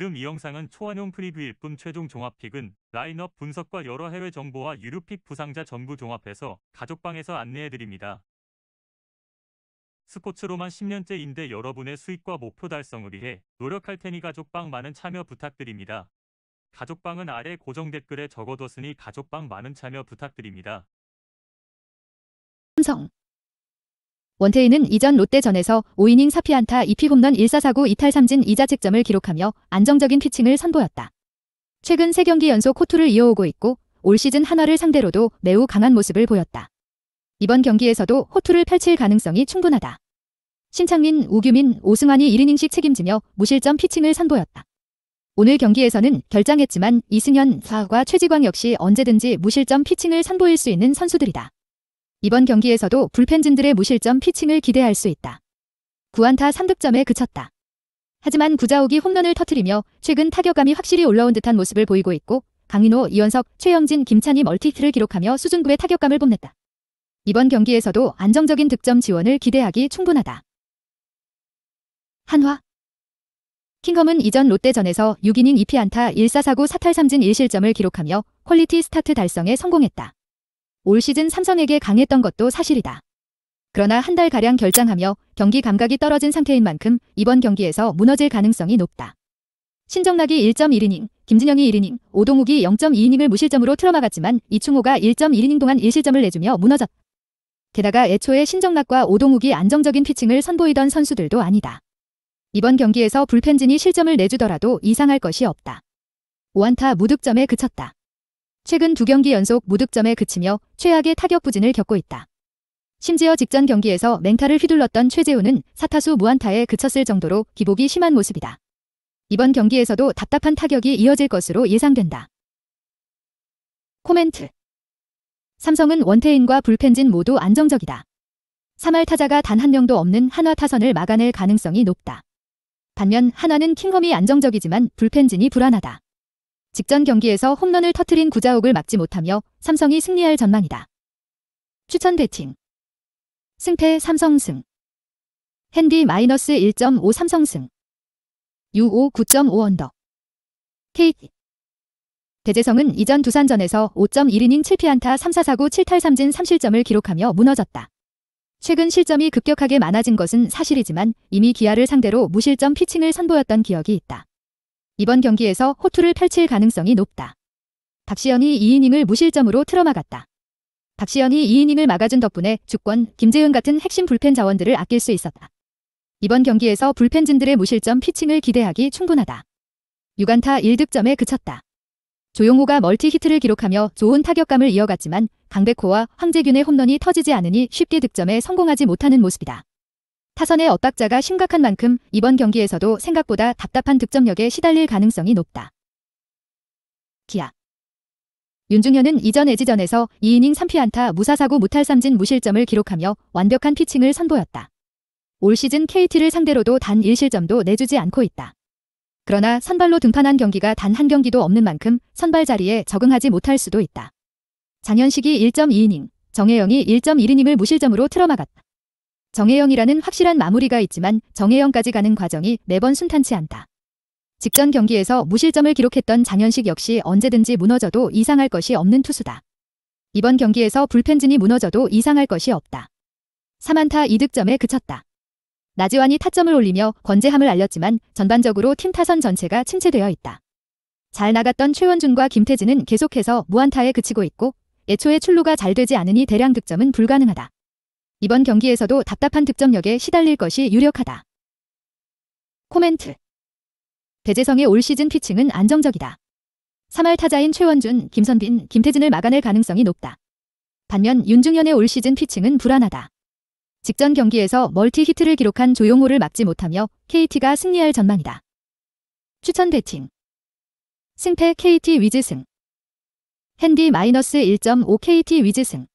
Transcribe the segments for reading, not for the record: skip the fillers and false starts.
지금 이 영상은 초안용 프리뷰일 뿐 최종 종합픽은 라인업 분석과 여러 해외 정보와 유료픽 부상자 전부 종합해서 가족방에서 안내해드립니다. 스포츠로만 10년째인데 여러분의 수익과 목표 달성을 위해 노력할 테니 가족방 많은 참여 부탁드립니다. 가족방은 아래 고정 댓글에 적어뒀으니 가족방 많은 참여 부탁드립니다. 삼성 원태인은 이전 롯데전에서 5이닝 4피안타 2피 홈런 1사4구 2탈 3진 2자책점을 기록하며 안정적인 피칭을 선보였다. 최근 3경기 연속 호투를 이어오고 있고 올 시즌 한화를 상대로도 매우 강한 모습을 보였다. 이번 경기에서도 호투를 펼칠 가능성이 충분하다. 신창민, 우규민, 오승환이 1이닝씩 책임지며 무실점 피칭을 선보였다. 오늘 경기에서는 결장했지만 이승현, 사과 최지광 역시 언제든지 무실점 피칭을 선보일 수 있는 선수들이다. 이번 경기에서도 불펜진들의 무실점 피칭을 기대할 수 있다. 9안타 3득점에 그쳤다. 하지만 구자욱이 홈런을 터뜨리며 최근 타격감이 확실히 올라온 듯한 모습을 보이고 있고 강인호, 이원석, 최영진, 김찬희 멀티히트를 기록하며 수준급의 타격감을 뽐냈다. 이번 경기에서도 안정적인 득점 지원을 기대하기 충분하다. 한화 킹검은 이전 롯데전에서 6이닝 2피안타 1사4구 4탈 3진 1실점을 기록하며 퀄리티 스타트 달성에 성공했다. 올 시즌 삼성에게 강했던 것도 사실이다. 그러나 한 달가량 결장하며 경기 감각이 떨어진 상태인 만큼 이번 경기에서 무너질 가능성이 높다. 신정락이 1.1이닝, 김진영이 1이닝, 오동욱이 0.2이닝을 무실점으로 틀어막았지만 이충호가 1.1이닝 동안 1실점을 내주며 무너졌다. 게다가 애초에 신정락과 오동욱이 안정적인 피칭을 선보이던 선수들도 아니다. 이번 경기에서 불펜진이 실점을 내주더라도 이상할 것이 없다. 5안타 무득점에 그쳤다. 최근 2경기 연속 무득점에 그치며 최악의 타격 부진을 겪고 있다. 심지어 직전 경기에서 맹타를 휘둘렀던 최재훈은 4타수 무안타에 그쳤을 정도로 기복이 심한 모습이다. 이번 경기에서도 답답한 타격이 이어질 것으로 예상된다. 코멘트 삼성은 원태인과 불펜진 모두 안정적이다. 3할 타자가 단 한 명도 없는 한화 타선을 막아낼 가능성이 높다. 반면 한화는 킹검이 안정적이지만 불펜진이 불안하다. 직전 경기에서 홈런을 터뜨린 구자욱을 막지 못하며 삼성이 승리할 전망이다. 추천 배팅 승패 삼성승 핸디 -1.5 삼성승 U5 9.5 언더 KT 대재성은 이전 두산전에서 5.1이닝 7피안타 3사4구 7탈 3진 3실점을 기록하며 무너졌다. 최근 실점이 급격하게 많아진 것은 사실이지만 이미 기아를 상대로 무실점 피칭을 선보였던 기억이 있다. 이번 경기에서 호투를 펼칠 가능성이 높다. 박시현이 2이닝을 무실점으로 틀어막았다. 박시현이 2이닝을 막아준 덕분에 주권, 김재은 같은 핵심 불펜 자원들을 아낄 수 있었다. 이번 경기에서 불펜진들의 무실점 피칭을 기대하기 충분하다. 6안타 1득점에 그쳤다. 조용호가 멀티히트를 기록하며 좋은 타격감을 이어갔지만 강백호와 황재균의 홈런이 터지지 않으니 쉽게 득점에 성공하지 못하는 모습이다. 타선의 엇박자가 심각한 만큼 이번 경기에서도 생각보다 답답한 득점력에 시달릴 가능성이 높다. 기아 윤중현은 이전 LG전에서 2이닝 3피안타 무사4구 무탈 3진 무실점을 기록하며 완벽한 피칭을 선보였다. 올 시즌 KT를 상대로도 단 1실점도 내주지 않고 있다. 그러나 선발로 등판한 경기가 단 한 경기도 없는 만큼 선발 자리에 적응하지 못할 수도 있다. 장현식이 1.2이닝, 정혜영이 1.1이닝을 무실점으로 틀어막았다. 정혜영이라는 확실한 마무리가 있지만 정혜영까지 가는 과정이 매번 순탄치 않다. 직전 경기에서 무실점을 기록했던 장현식 역시 언제든지 무너져도 이상할 것이 없는 투수다. 이번 경기에서 불펜진이 무너져도 이상할 것이 없다. 3안타 2득점에 그쳤다. 나지완이 타점을 올리며 건재함을 알렸지만 전반적으로 팀 타선 전체가 침체되어 있다. 잘 나갔던 최원준과 김태진은 계속해서 무안타에 그치고 있고 애초에 출루가 잘 되지 않으니 대량 득점은 불가능하다. 이번 경기에서도 답답한 득점력에 시달릴 것이 유력하다. 코멘트 대재성의 올 시즌 피칭은 안정적이다. 3할 타자인 최원준, 김선빈, 김태진을 막아낼 가능성이 높다. 반면 윤중현의 올 시즌 피칭은 불안하다. 직전 경기에서 멀티히트를 기록한 조용호를 막지 못하며 KT가 승리할 전망이다. 추천 배팅 승패 KT 위즈승 핸디 -1.5 KT 위즈승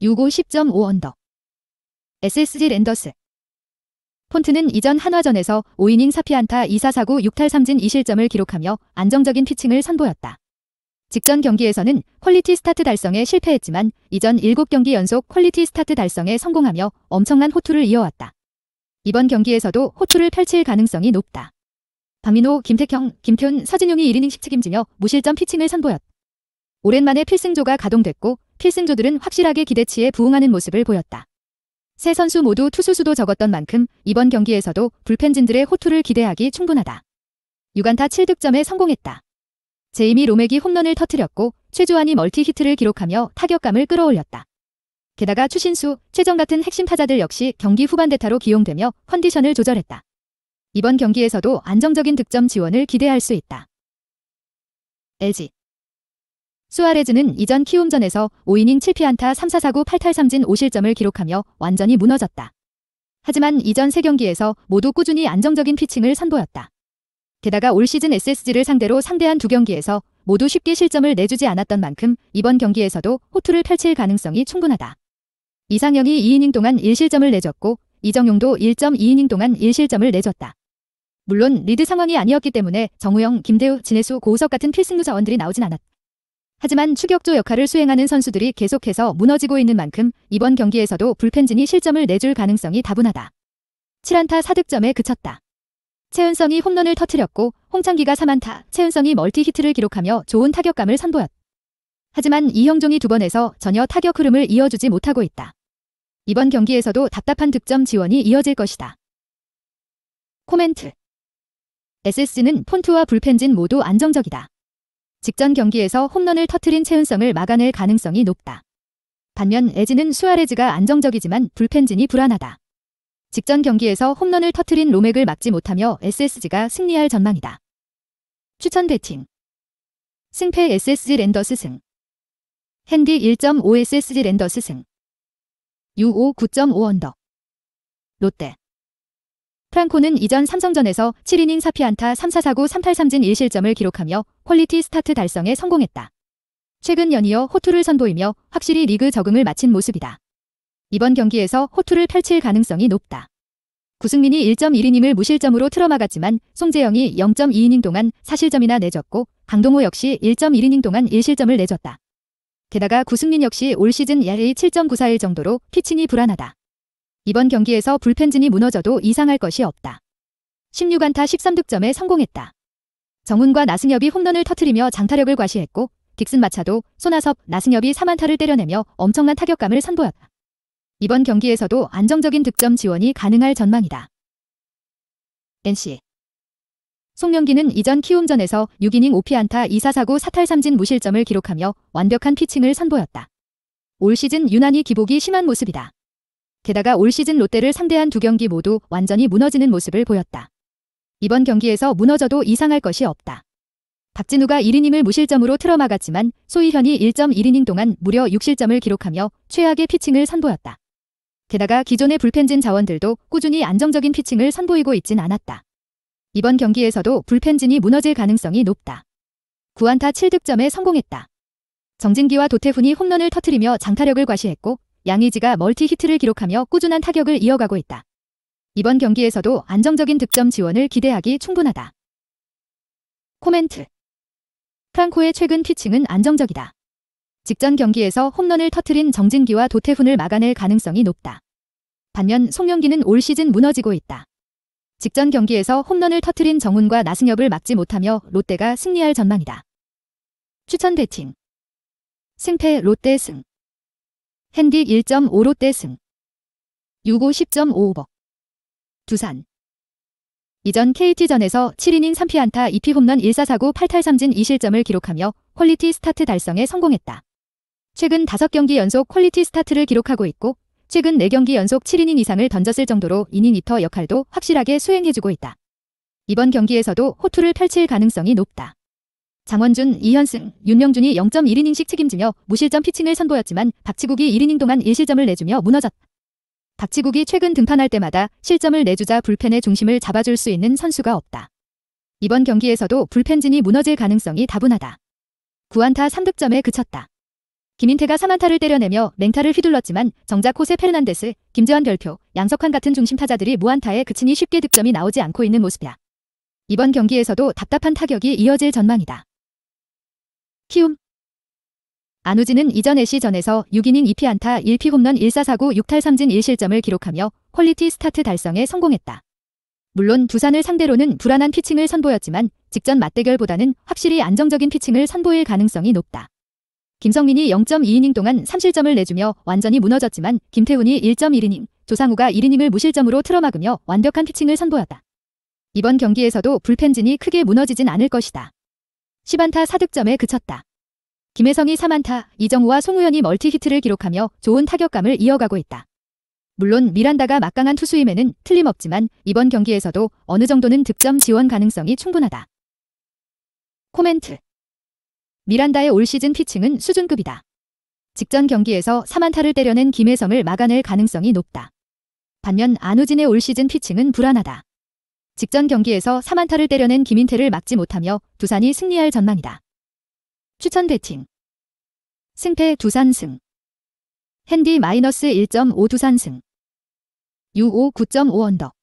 U5 10.5 언더 SSG 랜더스 폰트는 이전 한화전에서 5이닝 4피안타 2사4구 6탈 3진 2실점을 기록하며 안정적인 피칭을 선보였다. 직전 경기에서는 퀄리티 스타트 달성에 실패했지만 이전 7경기 연속 퀄리티 스타트 달성에 성공하며 엄청난 호투를 이어왔다. 이번 경기에서도 호투를 펼칠 가능성이 높다. 박민호, 김택형, 김태훈, 서진용이 1이닝씩 책임지며 무실점 피칭을 선보였다. 오랜만에 필승조가 가동됐고 필승조들은 확실하게 기대치에 부응하는 모습을 보였다. 세 선수 모두 투수수도 적었던 만큼 이번 경기에서도 불펜진들의 호투를 기대하기 충분하다. 6안타 7득점에 성공했다. 제이미 로맥이 홈런을 터뜨렸고 최주환이 멀티히트를 기록하며 타격감을 끌어올렸다. 게다가 추신수, 최정 같은 핵심 타자들 역시 경기 후반 대타로 기용되며 컨디션을 조절했다. 이번 경기에서도 안정적인 득점 지원을 기대할 수 있다. LG 수아레즈는 이전 키움전에서 5이닝 7피안타 3사사구 8탈삼진 5실점을 기록하며 완전히 무너졌다. 하지만 이전 3경기에서 모두 꾸준히 안정적인 피칭을 선보였다. 게다가 올 시즌 SSG를 상대로 상대한 2경기에서 모두 쉽게 실점을 내주지 않았던 만큼 이번 경기에서도 호투를 펼칠 가능성이 충분하다. 이상영이 2이닝 동안 1실점을 내줬고 이정용도 1.2이닝 동안 1실점을 내줬다. 물론 리드 상황이 아니었기 때문에 정우영, 김대우, 진해수, 고우석 같은 필승루 자원들이 나오진 않았다. 하지만 추격조 역할을 수행하는 선수들이 계속해서 무너지고 있는 만큼 이번 경기에서도 불펜진이 실점을 내줄 가능성이 다분하다. 7안타 4득점에 그쳤다. 최은성이 홈런을 터뜨렸고 홍창기가 3안타, 최은성이 멀티히트를 기록하며 좋은 타격감을 선보였다. 하지만 이형종이 2번에서 전혀 타격 흐름을 이어주지 못하고 있다. 이번 경기에서도 답답한 득점 지원이 이어질 것이다. 코멘트 SSG는 폰투와 불펜진 모두 안정적이다. 직전 경기에서 홈런을 터뜨린 최은성을 막아낼 가능성이 높다. 반면 LG는 수아레즈가 안정적이지만 불펜진이 불안하다. 직전 경기에서 홈런을 터뜨린 로맥을 막지 못하며 SSG가 승리할 전망이다. 추천 배팅 승패 SSG 랜더스 승 핸디 1.5 SSG 랜더스 승 UO 9.5 언더 롯데 프랑코는 이전 삼성전에서 7이닝 4피안타 3사사구 3탈삼진 1실점을 기록하며 퀄리티 스타트 달성에 성공했다. 최근 연이어 호투를 선보이며 확실히 리그 적응을 마친 모습이다. 이번 경기에서 호투를 펼칠 가능성이 높다. 구승민이 1.1이닝을 무실점으로 틀어막았지만 송재영이 0.2이닝 동안 4실점이나 내줬고 강동호 역시 1.1이닝 동안 1실점을 내줬다. 게다가 구승민 역시 올 시즌 ERA 7.941 정도로 피칭이 불안하다. 이번 경기에서 불펜진이 무너져도 이상할 것이 없다. 16안타 13득점에 성공했다. 정훈과 나승엽이 홈런을 터뜨리며 장타력을 과시했고 딕슨 마차도, 손아섭, 나승엽이 3안타를 때려내며 엄청난 타격감을 선보였다. 이번 경기에서도 안정적인 득점 지원이 가능할 전망이다. NC 송영기는 이전 키움전에서 6이닝 5피안타 2사사구 4탈삼진 무실점을 기록하며 완벽한 피칭을 선보였다. 올 시즌 유난히 기복이 심한 모습이다. 게다가 올 시즌 롯데를 상대한 2경기 모두 완전히 무너지는 모습을 보였다. 이번 경기에서 무너져도 이상할 것이 없다. 박진우가 1이닝을 무실점으로 틀어막았지만 소희현이 1.1이닝 동안 무려 6실점을 기록하며 최악의 피칭을 선보였다. 게다가 기존의 불펜진 자원들도 꾸준히 안정적인 피칭을 선보이고 있진 않았다. 이번 경기에서도 불펜진이 무너질 가능성이 높다. 9안타 7득점에 성공했다. 정진기와 도태훈이 홈런을 터뜨리며 장타력을 과시했고 양의지가 멀티히트를 기록하며 꾸준한 타격을 이어가고 있다. 이번 경기에서도 안정적인 득점 지원을 기대하기 충분하다. 코멘트 프랑코의 최근 피칭은 안정적이다. 직전 경기에서 홈런을 터뜨린 정진기와 도태훈을 막아낼 가능성이 높다. 반면 송영기는 올 시즌 무너지고 있다. 직전 경기에서 홈런을 터뜨린 정훈과 나승엽을 막지 못하며 롯데가 승리할 전망이다. 추천 배팅 승패 롯데 승 핸디 1.5 롯데 승 유고 10.5 두산 이전 KT전에서 7이닝 3피안타 2피 홈런 1사사구 8탈삼진 2실점을 기록하며 퀄리티 스타트 달성에 성공했다. 최근 5경기 연속 퀄리티 스타트를 기록하고 있고 최근 4경기 연속 7이닝 이상을 던졌을 정도로 이닝 히터 역할도 확실하게 수행해주고 있다. 이번 경기에서도 호투를 펼칠 가능성이 높다. 장원준, 이현승, 윤영준이 0.1이닝씩 책임지며 무실점 피칭을 선보였지만 박치국이 1이닝 동안 1실점을 내주며 무너졌다. 박치국이 최근 등판할 때마다 실점을 내주자 불펜의 중심을 잡아줄 수 있는 선수가 없다. 이번 경기에서도 불펜진이 무너질 가능성이 다분하다. 9안타 3득점에 그쳤다. 김인태가 3안타를 때려내며 맹타를 휘둘렀지만 정작 호세 페르난데스, 김재환 별표, 양석환 같은 중심 타자들이 무안타에 그치니 쉽게 득점이 나오지 않고 있는 모습이다. 이번 경기에서도 답답한 타격이 이어질 전망이다. 키움 안우진은 이전 애쉬전에서 6이닝 2피안타 1피 홈런 1사사구 6탈삼진 1실점을 기록하며 퀄리티 스타트 달성에 성공했다. 물론 두산을 상대로는 불안한 피칭을 선보였지만 직전 맞대결보다는 확실히 안정적인 피칭을 선보일 가능성이 높다. 김성민이 0.2이닝 동안 3실점을 내주며 완전히 무너졌지만 김태훈이 1.1이닝, 조상우가 1이닝을 무실점으로 틀어막으며 완벽한 피칭을 선보였다. 이번 경기에서도 불펜진이 크게 무너지진 않을 것이다. 10안타 4득점에 그쳤다. 김혜성이 3안타, 이정우와 송우현이 멀티히트를 기록하며 좋은 타격감을 이어가고 있다. 물론 미란다가 막강한 투수임에는 틀림없지만 이번 경기에서도 어느 정도는 득점 지원 가능성이 충분하다. 코멘트. 미란다의 올 시즌 피칭은 수준급이다. 직전 경기에서 3안타를 때려낸 김혜성을 막아낼 가능성이 높다. 반면 안우진의 올 시즌 피칭은 불안하다. 직전 경기에서 3안타를 때려낸 김인태를 막지 못하며 두산이 승리할 전망이다. 추천 배팅. 승패 두산 승. 핸디 -1.5 두산 승. U5 9.5 언더.